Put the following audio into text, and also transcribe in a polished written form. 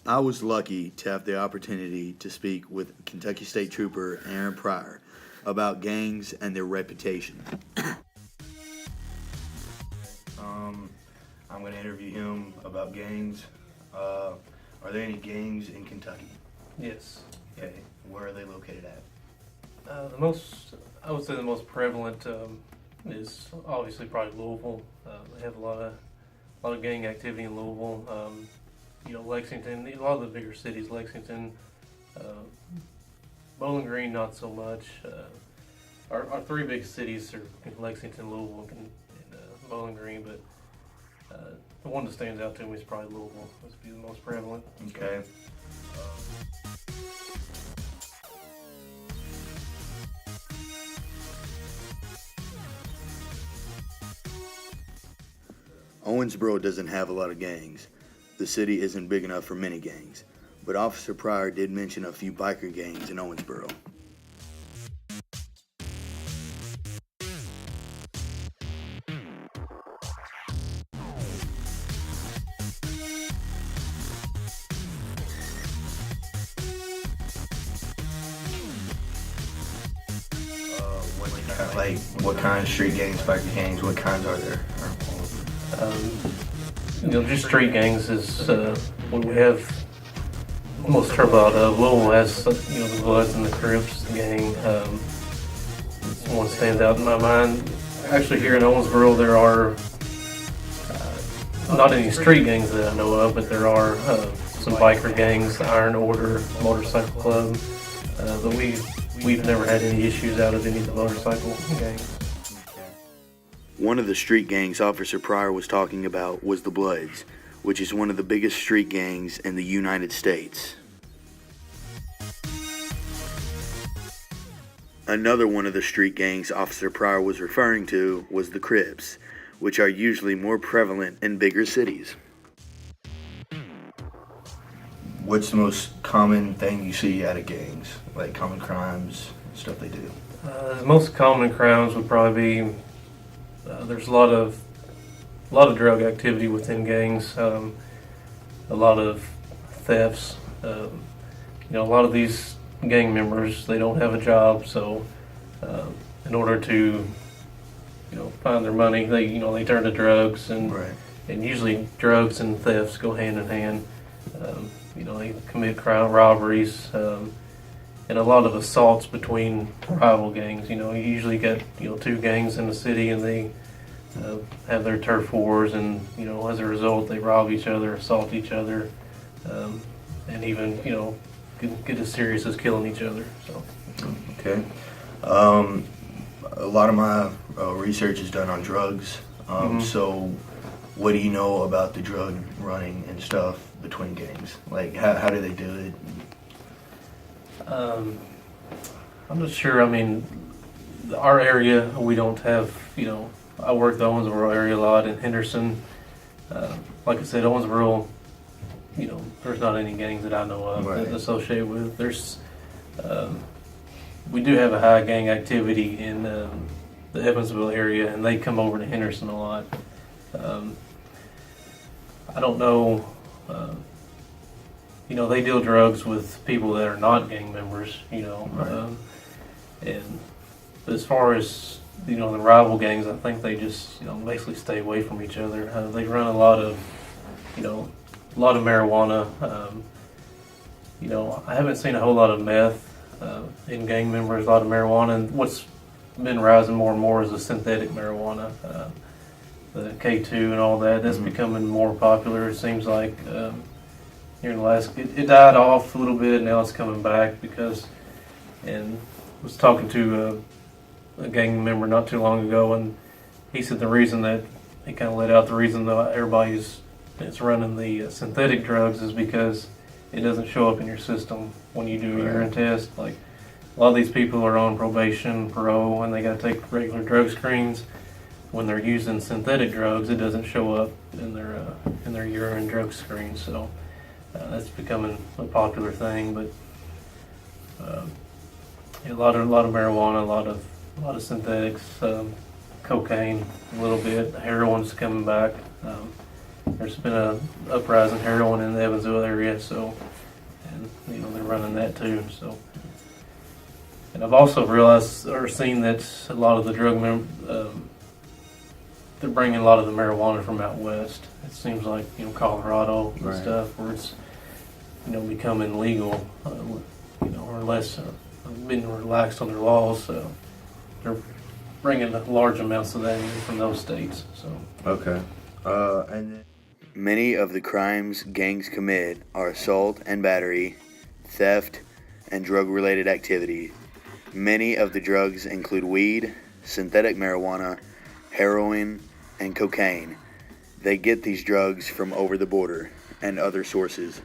I was lucky to have the opportunity to speak with Kentucky State Trooper Aaron Pryor about gangs and their reputation. Um, I'm going to interview him about gangs. Uh, are there any gangs in Kentucky? Yes. Okay, where are they located at? I would say the most prevalent is obviously probably Louisville. They have a lot of gang activity in Louisville. Lexington, a lot of the bigger cities, Lexington, uh, Bowling Green, not so much. Our three big cities are Lexington, Louisville, and Bowling Green, but the one that stands out to me is probably Louisville. Must be the most prevalent. Okay. Owensboro doesn't have a lot of gangs. The city isn't big enough for many gangs, but Officer Pryor did mention a few biker gangs in Owensboro. What kind of street gangs, biker gangs, what kinds are there? Just street gangs is what we have most trouble out of. Louisville has the Bloods and the Crips gang. One stands out in my mind. Actually, here in Owensboro, there are not any street gangs that I know of, but there are some biker gangs, the Iron Order Motorcycle Club. But we've never had any issues out of any of the motorcycle gangs. One of the street gangs Officer Pryor was talking about was the Bloods, which is one of the biggest street gangs in the United States. Another one of the street gangs Officer Pryor was referring to was the Crips, which are usually more prevalent in bigger cities. What's the most common thing you see out of gangs? Like common crimes, stuff they do? The most common crimes would probably be there's a lot of drug activity within gangs, a lot of thefts. A lot of these gang members, they don't have a job, so in order to find their money, they turn to drugs, and Right. and usually drugs and thefts go hand in hand. They commit crime, robberies, and a lot of assaults between rival gangs. You usually get two gangs in the city, and they have their turf wars, and as a result, they rob each other, assault each other, and even get as serious as killing each other. So. Okay. A lot of my research is done on drugs. So, what do you know about the drug running and stuff between gangs? Like, how do they do it? I'm not sure. I mean, our area, we don't have, I work the Owensboro area a lot in Henderson. Like I said, Owensboro, there's not any gangs that I know of Right. associated with. We do have a high gang activity in the Evansville area, and they come over to Henderson a lot. I don't know. They deal drugs with people that are not gang members. Right. And as far as the rival gangs, I think they just basically stay away from each other. They run a lot of marijuana. I haven't seen a whole lot of meth in gang members. A lot of marijuana, and what's been rising more and more is the synthetic marijuana, the K2 and all that. That's becoming more popular. It seems like here in the last, it died off a little bit. Now it's coming back and was talking to a gang member not too long ago, and he said the reason that he kind of let out the reason that everybody's running the synthetic drugs is because it doesn't show up in your system when you do a urine test. Like, a lot of these people are on probation, parole, and they got to take regular drug screens. When they're using synthetic drugs, it doesn't show up in their urine drug screen. So that's becoming a popular thing. But a lot of marijuana, a lot of synthetics, cocaine, a little bit. Heroin's coming back. there's been a uprising in heroin in the Evansville area, so, and they're running that too. So, and I've also realized or seen that a lot of the they're bringing a lot of the marijuana from out west. It seems like Colorado and Right. stuff where it's becoming legal, or less being relaxed on their laws. So they're bringing large amounts of that in from those states. So Okay. And then many of the crimes gangs commit are assault and battery, theft, and drug-related activity. Many of the drugs include weed, synthetic marijuana, heroin, and cocaine. They get these drugs from over the border and other sources.